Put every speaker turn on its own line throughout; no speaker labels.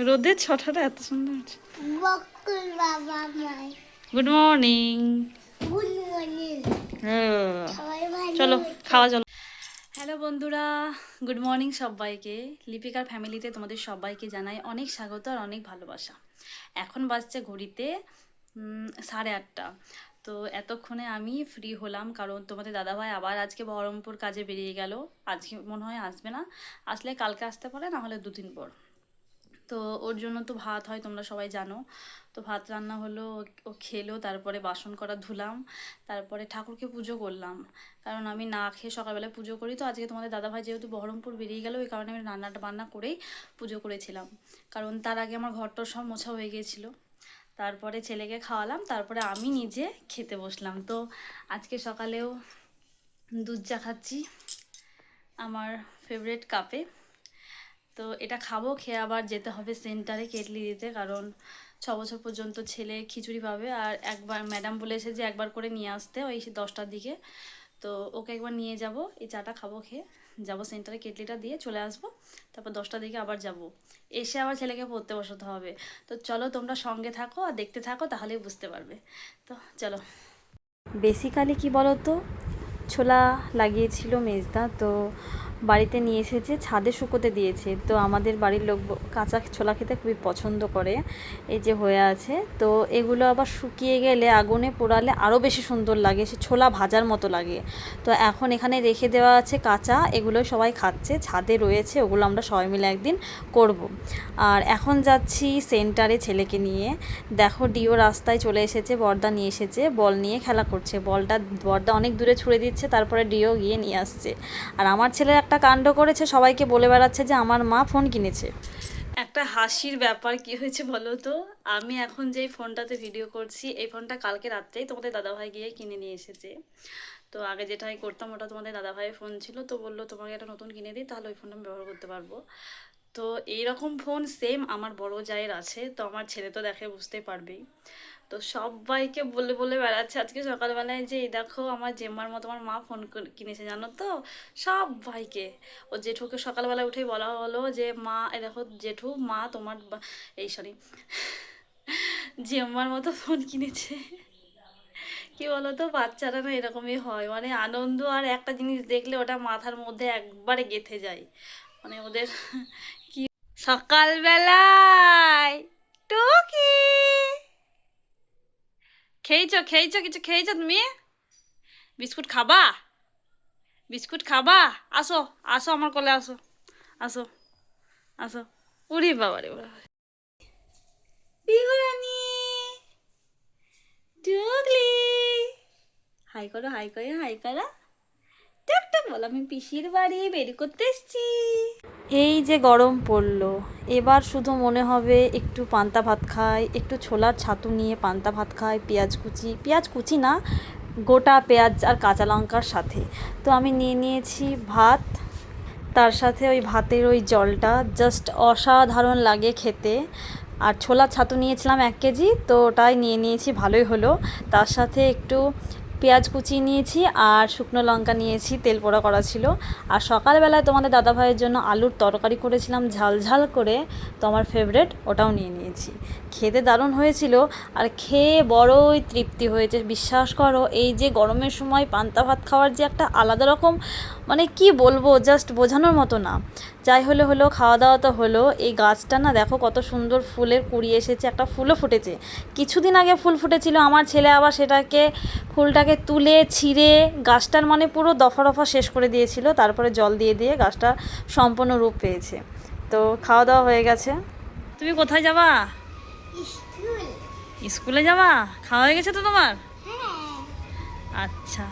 রোদের ছটাটা এত সুন্দর হচ্ছে। Good morning. চলো খাওয়া চলো। হ্যালো বন্ধুরা, গুড মর্নিং সবাইকে। লিপিকার ফ্যামিলিতে তোমাদের সবাইকে জানাই অনেক স্বাগত আর অনেক ভালোবাসা। এখন বাজছে ঘড়িতে 8:30। তো এতক্ষণে আমি ফ্রি হলাম, কারণ তোমাদের দাদাভাই আবার আজকে বহরমপুর কাজে বেরিয়ে গেল। আজকে মনে হয় আসবে না, আসলে কালকে আসতে পারে, না হলে 2 দিন পর। তো ওর জন্য তো ভাত হয়, তোমরা সবাই জানো। তো ভাত রান্না হলো, ও খেলো, তারপরে বাসন করা ধুলাম, তারপরে ঠাকুরকে পুজো করলাম। কারণ আমি না খেয়ে সকালবেলায় পুজো করি। তো আজকে তোমাদের দাদাভাই যেহেতু বহরমপুর বেরিয়ে গেল, ওই কারণে আমি রান্নাটা বান্না করেই পুজো করেছিলাম। কারণ তার আগে আমার ঘরটা সব মোছা হয়ে গিয়েছিলো। তারপরে ছেলেকে খাওয়ালাম, তারপরে আমি নিজে খেতে বসলাম। তো আজকে সকালেও দুধ চা খাচ্ছি আমার ফেভারিট কাপে। তো এটা খাবো, খেয়ে আবার যেতে হবে সেন্টারে কেটলি দিতে, কারণ 6 বছর পর্যন্ত ছেলে খিচুড়ি পাবে। আর একবার ম্যাডাম বলেছে যে একবার করে নিয়ে আসতে ওই 10টার দিকে। তো ওকে একবার নিয়ে যাব, এই চাটা খাবো, খেয়ে যাব সেন্টারে কেটলিটা দিয়ে চলে আসবো। তারপর 10টার দিকে আবার যাব, এসে আবার ছেলেকে পড়তে বসাতে হবে। তো চলো তোমরা সঙ্গে থাকো আর দেখতে থাকো, তাহলেই বুঝতে পারবে। তো চলো। বেসিক্যালি কি বলো তো, ছোলা লাগিয়েছিল মেজদা, তো বাড়িতে নিয়ে এসেছে, ছাদে শুকোতে দিয়েছে। তো আমাদের বাড়ির লোক কাঁচা ছোলা খেতে খুবই পছন্দ করে। এই যে হয়ে আছে, তো এগুলো আবার শুকিয়ে গেলে আগুনে পোড়ালে আরও বেশি সুন্দর লাগে, সে ছোলা ভাজার মতো লাগে। তো এখন এখানে রেখে দেওয়া আছে কাঁচা, এগুলো সবাই খাচ্ছে, ছাদে রয়েছে, ওগুলো আমরা সবাই মিলে একদিন করব। আর এখন যাচ্ছি সেন্টারে ছেলেকে নিয়ে। দেখো ডিও রাস্তায় চলে এসেছে, বর্দা নিয়ে এসেছে, বল নিয়ে খেলা করছে। বর্দা অনেক দূরে ছুঁড়ে দিচ্ছে, তারপরে ডিও গিয়ে নিয়ে আসছে। আর আমার ছেলে একটা কাণ্ড করেছে, সবাইকে বলে বেড়াচ্ছে যে আমার মা ফোন কিনেছে। একটা হাসির ব্যাপার কি হয়েছে বলো তো, আমি এখন যেই ফোনটাতে ভিডিও করছি, এই ফোনটা কালকে রাত্রেই তোমাদের দাদাভাই গিয়ে কিনে নিয়ে এসেছে। তো আগে যেটাই করতাম ওটা তোমাদের দাদাভাইয়ের ফোন ছিল, তো বললো তোমাকে একটা নতুন কিনে দিই, তাহলে ওই ফোনটা আমি ব্যবহার করতে পারবো। তো এইরকম ফোন সেম আমার বড় জায়ের আছে, তো আমার ছেলে তো দেখে বুঝতেই পারবেই। তো সবাইকে বলে বলে বেড়াচ্ছে আজকে সকালবেলায় যে এই দেখো আমার জেম্মার মতো আমার মা ফোন কিনেছে, জানো তো। সবাইকে, ও জেঠুকে সকালবেলায় উঠেই বলা হলো যে মা এই দেখো জেঠু, মা তোমার এই সরি জেম্মার মতো ফোন কিনেছে। কি বলতো, বাচ্চারা না এরকমই হয়, মানে আনন্দ আর একটা জিনিস দেখলে ওটা মাথার মধ্যে একবারে গেঁথে যায়, মানে ওদের কি। সকালবেলায় টুকি খেয়েছো খেয়েছো, কিছু খেয়েছো তুমি? বিস্কুট খাবা? বিস্কুট খাবা? আসো আসো আমার কোলে আসো, আসো আসো। উড়ি বাবা রে বাবা, বিহুরানি টুকলি, হাই করো হাই করো হাই করো, টুকটুক বলো আমি পিসির বাড়ি বের করতে এসছি। এই যে গরম পড়লো, এবার শুধু মনে হবে একটু পান্তা ভাত খাই, একটু ছোলার ছাতু নিয়ে পান্তা ভাত খাই, পেঁয়াজ কুচি না, গোটা পেঁয়াজ আর কাঁচা লঙ্কার সাথে। তো আমি নিয়ে নিয়েছি ভাত, তার সাথে ওই ভাতের ওই জলটা জাস্ট অসাধারণ লাগে খেতে। আর ছোলার ছাতু নিয়েছিলাম 1 কেজি, তো ওটাই নিয়ে নিয়েছি, ভালোই হলো। তার সাথে একটু পেঁয়াজ কুচিয়ে নিয়েছি আর শুকনো লঙ্কা নিয়েছি, তেল পোড়া করা ছিল। আর সকালবেলায় তোমাদের দাদাভাইয়ের জন্য আলুর তরকারি করেছিলাম ঝাল ঝাল করে, তো আমার ফেভারেট, ওটাও নিয়ে নিয়েছি। খেতে দারুণ হয়েছিল, আর খেয়ে বড়ই তৃপ্তি হয়েছে, বিশ্বাস করো। এই যে গরমের সময় পান্তা ভাত খাওয়ার যে একটা আলাদা রকম, মানে কি বলবো, জাস্ট বোঝানোর মতো না। যাই হলো খাওয়া দাওয়া তো হলো। এই গাছটা না দেখো কত সুন্দর ফুলের কুড়ি এসেছে, একটা ফুলও ফুটেছে। কিছুদিন আগে ফুল ফুটেছিল, আমার ছেলে আবার ফুলটাকে তুলে ছিঁড়ে গাছটার মানে পুরো দফা রফা শেষ করে দিয়েছিল, তারপরে জল দিয়ে দিয়ে গাছটা সম্পূর্ণ রূপ পেয়েছে। তো খাওয়া দাওয়া হয়ে গেছে। তুমি কোথায় যাবা? স্কুলে যাবা? খাওয়া হয়ে গেছে তো তোমার? আচ্ছা।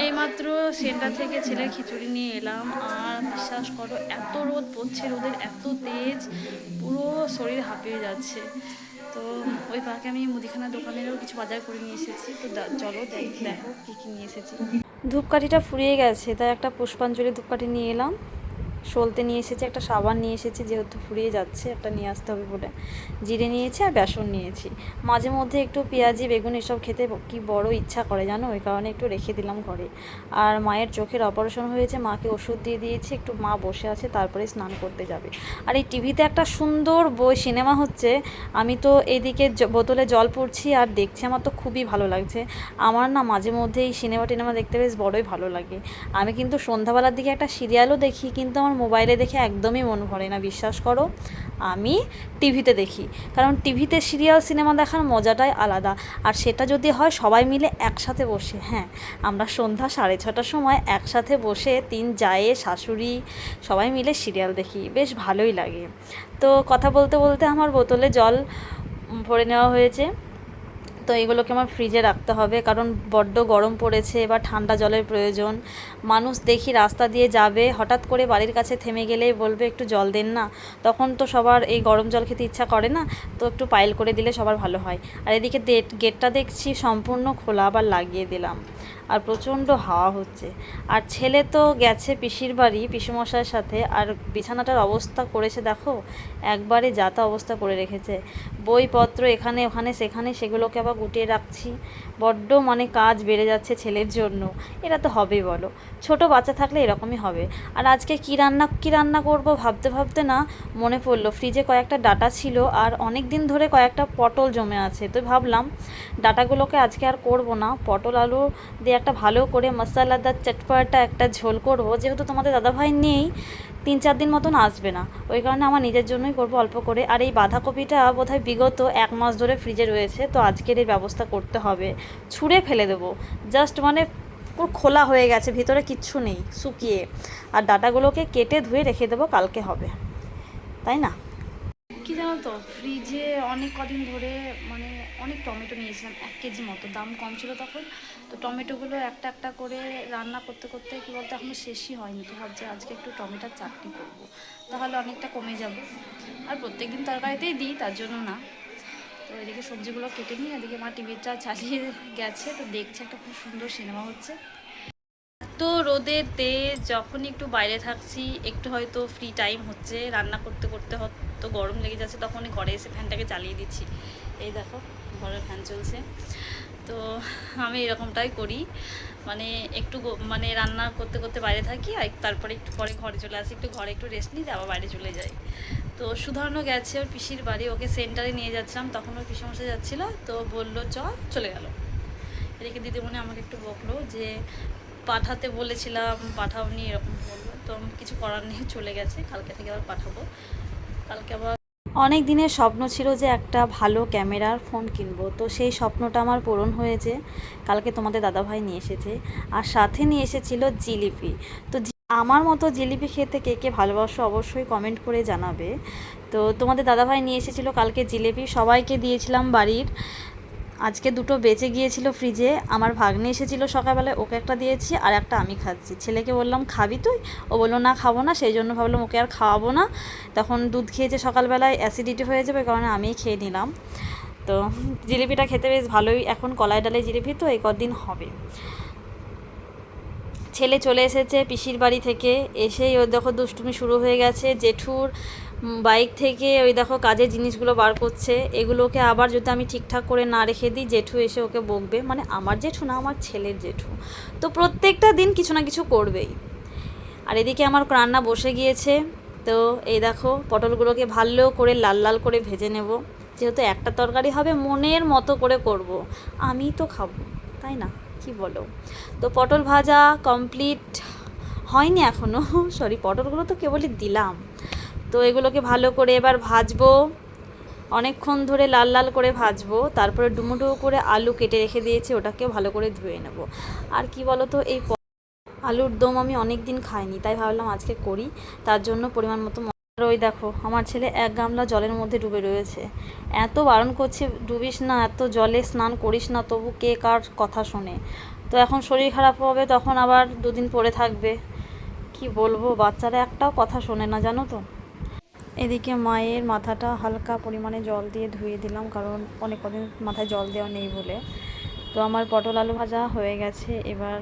এইমাত্র সেন্টার থেকে ছেলের খিচুড়ি নিয়ে এলাম, আর বিশ্বাস করো এত রোদ পড়ছে, রোদের এত তেজ, পুরো শরীর হাঁপিয়ে যাচ্ছে। তো ওই পাকে আমি মুদিখানা দোকানেরও কিছু বাজার করে নিয়ে এসেছি। তো চলো দেখো কী কী নিয়ে এসেছি। ধূপকাঠিটা ফুরিয়ে গেছে, তাই একটা পুষ্পাঞ্জলি ধূপকাঠি নিয়ে এলাম। সলতে নিয়ে এসেছি, একটা সাবান নিয়ে এসেছি, যেহেতু ফুরিয়ে যাচ্ছে একটা নিয়ে আসতে হবে বলে। জিরে নিয়েছি আর বেসন নিয়েছি। মাঝে মধ্যে একটু পেঁয়াজি বেগুন এসব খেতে কি বড় ইচ্ছা করে জানো, ওই কারণে একটু রেখে দিলাম ঘরে। আর মায়ের চোখের অপারেশন হয়েছে, মাকে ওষুধ দিয়ে দিয়েছি, একটু মা বসে আছে, তারপরে স্নান করতে যাবে। আর এই টিভিতে একটা সুন্দর বই সিনেমা হচ্ছে, আমি তো এইদিকে বোতলে জল পড়ছি আর দেখছি, আমার তো খুবই ভালো লাগছে। আমার না মাঝে মধ্যে এই সিনেমা টিনেমা দেখতে বেশ বড়ই ভালো লাগে। আমি কিন্তু সন্ধ্যাবেলার দিকে একটা সিরিয়ালও দেখি, কিন্তু আমার মোবাইলে দেখে একদমই মন ভরে না, বিশ্বাস করো। আমি টিভিতে দেখি, কারণ টিভিতে সিরিয়াল সিনেমা দেখার মজাটাই আলাদা। আর সেটা যদি হয় সবাই মিলে একসাথে বসে, হ্যাঁ, আমরা সন্ধ্যা 6:30টার সময় একসাথে বসে 3 জায়ে শাশুড়ি সবাই মিলে সিরিয়াল দেখি, বেশ ভালোই লাগে। তো কথা বলতে বলতে আমার বোতলে জল ভরে নেওয়া হয়েছে। তো এগুলোকে আমার ফ্রিজে রাখতে হবে, কারণ বড্ড গরম পড়েছে, এবার ঠান্ডা জলের প্রয়োজন। মানুষ দেখি রাস্তা দিয়ে যাবে, হঠাৎ করে বাড়ির কাছে থেমে গেলেই বলবে একটু জল দেন না, তখন তো সবার এই গরম জল খেতে ইচ্ছা করে না, তো একটু পাইল করে দিলে সবার ভালো হয়। আর এদিকে গেটটা দেখছি সম্পূর্ণ খোলা, আবার লাগিয়ে দিলাম। আর প্রচণ্ড হাওয়া হচ্ছে। আর ছেলে তো গেছে পিসির বাড়ি পিসেমশাইয়ের সাথে, আর বিছানাটার অবস্থা করেছে দেখো, একবারে যাতা অবস্থা করে রেখেছে। বইপত্র এখানে ওখানে সেখানে, সেগুলোকে আবার গুটিয়ে রাখছি। বড্ড মানে কাজ বেড়ে যাচ্ছে ছেলের জন্য। এটা তো হবেই বলো, ছোট বাচ্চা থাকলে এরকমই হবে। আর আজকে কী রান্না করব ভাবতে ভাবতে না মনে পড়লো ফ্রিজে কয়েকটা ডাটা ছিল, আর অনেক দিন ধরে কয়েকটা পটল জমে আছে। তো ভাবলাম ডাটাগুলোকে আজকে আর করব না, পটল আলু দিয়ে একটা ভালো করে মশলাদার চটপটা একটা ঝোল করব। যেহেতু তোমাদের দাদাভাই নেই, 3-4 দিন মতন আসবে না, ওই কারণে আমার নিজের জন্যই করব অল্প করে। আর এই বাঁধাকপিটা বোধহয় বিগত 1 মাস ধরে ফ্রিজে রয়েছে, তো আজকের এই ব্যবস্থা করতে হবে। ছুঁড়ে ফেলে দেবো, জাস্ট মানে পুরো খোলা হয়ে গেছে, ভিতরে কিচ্ছু নেই, শুকিয়ে। আর ডাটাগুলোকে কেটে ধুয়ে রেখে দেবো, কালকে হবে, তাই না? কি জানো তো, ফ্রিজে অনেক কদিন ধরে মানে অনেক টমেটো নিয়েছিলাম, 1 কেজি মতো, দাম কম ছিল তখন। তো টমেটোগুলো একটা একটা করে রান্না করতে করতে কী বলতো এখনও শেষই হয়নি। তো ভাবছি আজকে একটু টমেটোর চাটনি করবো, তাহলে অনেকটা কমে যাবে। আর প্রত্যেক দিন তরকারিতেই দিই, তার জন্য না। তো এদিকে সবজিগুলো কেটে নিই, এদিকে মা টিভিটা চালিয়ে গেছে, তো দেখছে একটা খুব সুন্দর সিনেমা হচ্ছে। তো রোদের তেজ, যখনই একটু বাইরে থাকছি, একটু হয়তো ফ্রি টাইম হচ্ছে, রান্না করতে করতে হয়তো গরম লেগে যাচ্ছে, তখনই ঘরে এসে ফ্যানটাকে চালিয়ে দিচ্ছি। এই দেখো ঘরের ফ্যান চলছে। তো আমি এরকমটাই করি, মানে একটু মানে রান্না করতে করতে বাইরে থাকি, আর তারপরে একটু পরে ঘরে চলে আসি, একটু ঘরে একটু রেস্ট নিই, আবার বাইরে চলে যাই। তো সুধারণও গেছে ওর পিসির বাড়ি, ওকে সেন্টারে নিয়ে যাচ্ছিলাম, তখন ওর পিসেমশাই যাচ্ছিলো, তো বললো চলে গেল। এদিকে দিদিমণি আমাকে একটু বকলো যে পাঠাতে বলেছিলাম পাঠাওনি, এরকম বললো। তো কিছু করার নেই, চলে গেছে, কালকে থেকে আবার পাঠাবো। কালকে আবার অনেক দিনের স্বপ্ন ছিল যে একটা ভালো ক্যামেরার ফোন কিনবো, তো সেই স্বপ্নটা আমার পূরণ হয়েছে। কালকে তোমাদের দাদাভাই নিয়ে এসেছে, আর সাথে নিয়ে এসেছিলো জিলিপি। তো আমার মতো জিলিপি খেতে কে কে ভালোবাসো অবশ্যই কমেন্ট করে জানাবে। তো তোমাদের দাদাভাই নিয়ে এসেছিলো কালকে জিলিপি, সবাইকে দিয়েছিলাম বাড়ির। আজকে 2টো বেঁচে গিয়েছিল ফ্রিজে, আমার ভাগ্নে এসেছিলো সকালবেলায়, ওকে একটা দিয়েছি আর একটা আমি খাচ্ছি। ছেলেকে বললাম খাবি তুই, ও বললো না খাবো না, সেই জন্য ভাবলাম ওকে আর খাওয়াবো না, তখন দুধ খেয়েছে সকালবেলায়, অ্যাসিডিটি হয়ে যাবে, কারণে আমিই খেয়ে নিলাম। তো জিলিপিটা খেতে বেশ ভালোই, এখন কলাই ডালে জিলিপি তো এই কদিন হবে। ছেলে চলে এসেছে পিসির বাড়ি থেকে, এসেই ওই দেখো দুষ্টুমি শুরু হয়ে গেছে। জেঠুর বাইক থেকে ওই দেখো কাজের জিনিসগুলো বার করছে, এগুলোকে আবার যদি আমি ঠিকঠাক করে না রেখে দিই, জেঠু এসে ওকে বকবে, মানে আমার জেঠু না, আমার ছেলের জেঠু, তো প্রত্যেকটা দিন কিছু না কিছু করবেই। আর এদিকে আমার রান্না বসে গিয়েছে। তো এই দেখো পটলগুলোকে ভালো করে লাল লাল করে ভেজে নেব, যেহেতু একটা তরকারি হবে মনের মতো করে করব, আমি তো খাবো, তাই না, কি বলো? তো পটল ভাজা কমপ্লিট হয়নি এখনও, সরি, পটলগুলো তো কেবলই দিলাম। তো এগুলোকে ভালো করে এবার ভাজবো, অনেকক্ষণ ধরে লাল লাল করে ভাজবো। তারপরে ডুমো করে আলু কেটে রেখে দিয়েছি, ওটাকেও ভালো করে ধুয়ে নেব। আর কি বলো তো, এই আলুর দম আমি অনেক দিন খাইনি, তাই ভাবলাম আজকে করি, তার জন্য পরিমাণ মতো। ওই দেখো আমার ছেলে 1 গামলা জলের মধ্যে ডুবে রয়েছে, এত বারণ করছে ডুবিস না, এত জলে স্নান করিস না, তবু কে কার কথা শোনে। তো এখন শরীর খারাপ হবে, তখন আবার 2 দিন পরে থাকবে, কি বলবো, বাচ্চারা একটাও কথা শোনে না, জানো তো। এদিকে মায়ের মাথাটা হালকা পরিমাণে জল দিয়ে ধুয়ে দিলাম, কারণ অনেক কদিন মাথায় জল দেওয়া নেই বলে। তো আমার পটল আলু ভাজা হয়ে গেছে, এবার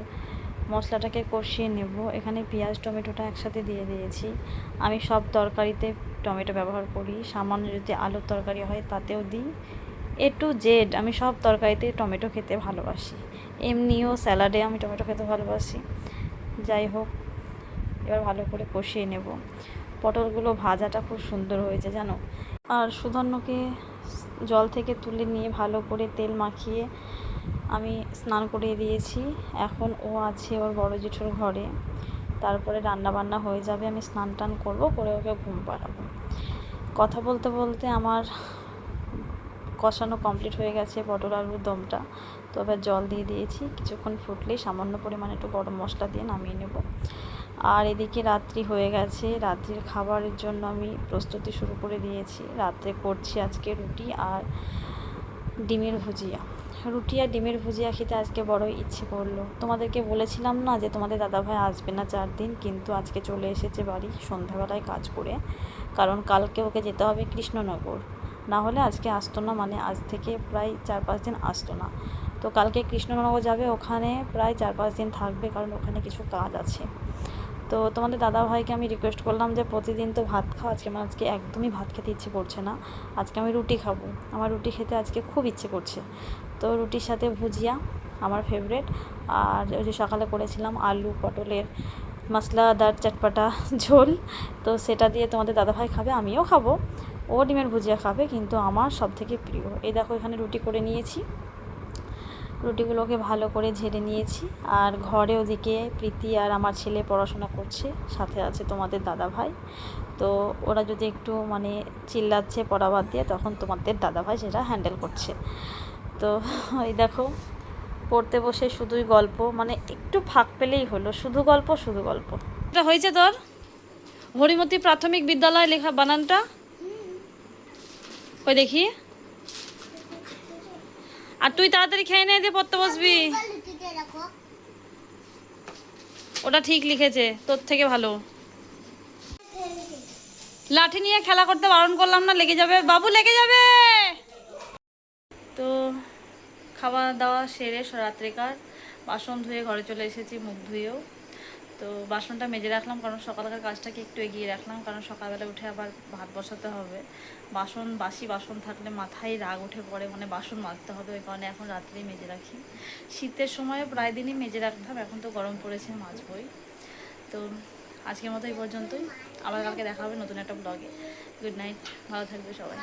মশলাটাকে কষিয়ে নেব। এখানে পেঁয়াজ টমেটোটা একসাথে দিয়ে দিয়েছি। আমি সব তরকারিতে টমেটো ব্যবহার করি, সামান্য যদি আলুর তরকারি হয় তাতেও দিই। A to Z আমি সব তরকারিতে টমেটো খেতে ভালোবাসি, এমনিও স্যালাডে আমি টমেটো খেতে ভালোবাসি। যাই হোক, এবার ভালো করে কষিয়ে নেব। পটলগুলো ভাজাটা খুব সুন্দর হয়েছে জানো। আর সুধন্যকে জল থেকে তুলে নিয়ে ভালো করে তেল মাখিয়ে আমি স্নান করিয়ে দিয়েছি। এখন ও আছে ওর বড় জেঠুর ঘরে। তারপরে রান্না বান্না হয়ে যাবে, আমি স্নান টান করবো, করে ওকে ঘুম পাড়াবো। কথা বলতে বলতে আমার কষানো কমপ্লিট হয়ে গেছে পটল আলুর দমটা। তো এবার জল দিয়ে দিয়েছি, কিছুক্ষণ ফুটলেই সামান্য পরিমাণে একটু গরম মশলা দিয়ে নামিয়ে নেব। আর এদিকে রাত্রি হয়ে গেছে, রাত্রির খাবারের জন্য আমি প্রস্তুতি শুরু করে দিয়েছি। রাত্রে করছি আজকে রুটি আর ডিমের ভুজিয়া। রুটি আর ডিমের ভুজিয়া খেতে আজকে বড়ই ইচ্ছে করলো। তোমাদেরকে বলেছিলাম না যে তোমাদের দাদাভাই আসবে না 4 দিন, কিন্তু আজকে চলে এসেছে বাড়ি সন্ধ্যাবেলায় কাজ করে। কারণ কালকে ওকে যেতে হবে কৃষ্ণনগর, না হলে আজকে আসতো না, মানে আজ থেকে প্রায় 4-5 দিন আসতো না। তো কালকে কৃষ্ণনগর যাবে, ওখানে প্রায় 4-5 দিন থাকবে, কারণ ওখানে কিছু কাজ আছে। তো তোমাদের দাদাভাইকে আমি রিকোয়েস্ট করলাম যে প্রতিদিন তো ভাত খাও, আজকে একদমই ভাত খেতে ইচ্ছে করছে না, আজকে আমি রুটি খাবো, আমার রুটি খেতে আজকে খুব ইচ্ছে করছে। তো রুটির সাথে ভুজিয়া আমার ফেভারেট। আর ওই যে সকালে করেছিলাম আলু পটলের মশলাদার চটপাটা ঝোল, তো সেটা দিয়ে তোমাদের দাদাভাই খাবে, আমিও খাবো, ও ডিমের ভুজিয়া খাবে, কিন্তু আমার সব থেকে প্রিয়। এই দেখো এখানে রুটি করে নিয়েছি, রুটিগুলোকে ভালো করে ঝেড়ে নিয়েছি। আর ঘরে ওদিকে প্রীতি আর আমার ছেলে পড়াশোনা করছে, সাথে আছে তোমাদের দাদাভাই। তো ওরা যদি একটু মানে চিল্লাচ্ছে পড়া বাদ দিয়ে, তখন তোমাদের দাদাভাই সেটা হ্যান্ডেল করছে। তো এই দেখো পড়তে বসে শুধুই গল্প, মানে একটু ফাঁক পেলেই হলো, শুধু গল্প শুধু গল্প। এটা হয়েছে তোর হরিমতি প্রাথমিক বিদ্যালয় লেখা বানানটা? ওই দেখি। আর তুই তাড়াতাড়ি খেয়ে নে দিয়ে পড়তে বসবি। ওটা ঠিক লিখেছে, তোর থেকে ভালো। লাঠি নিয়ে খেলা করতে বারণ করলাম না, লেগে যাবে বাবু, লেগে যাবে। তো খাওয়া দাওয়া সেরে রাত্রিকার বাসন ধুয়ে ঘরে চলে এসেছি, মুখ ধুয়েও। তো বাসনটা মেজে রাখলাম, কারণ সকালকার কাজটাকে একটু এগিয়ে রাখলাম, কারণ সকালবেলা উঠে আবার ভাত বসাতে হবে। বাসি বাসন থাকলে মাথায় রাগ উঠে পড়ে, মানে বাসন মাজতে হবে, ওই কারণে এখন রাত্রেই মেজে রাখি। শীতের সময়ও প্রায় দিনই মেজে রাখতাম, এখন তো গরম পড়েছে মাজবই। তো আজকের মতো এই পর্যন্তই, আবার কালকে দেখা হবে নতুন একটা ব্লগে। গুড নাইট, ভালো থাকবে সবাই।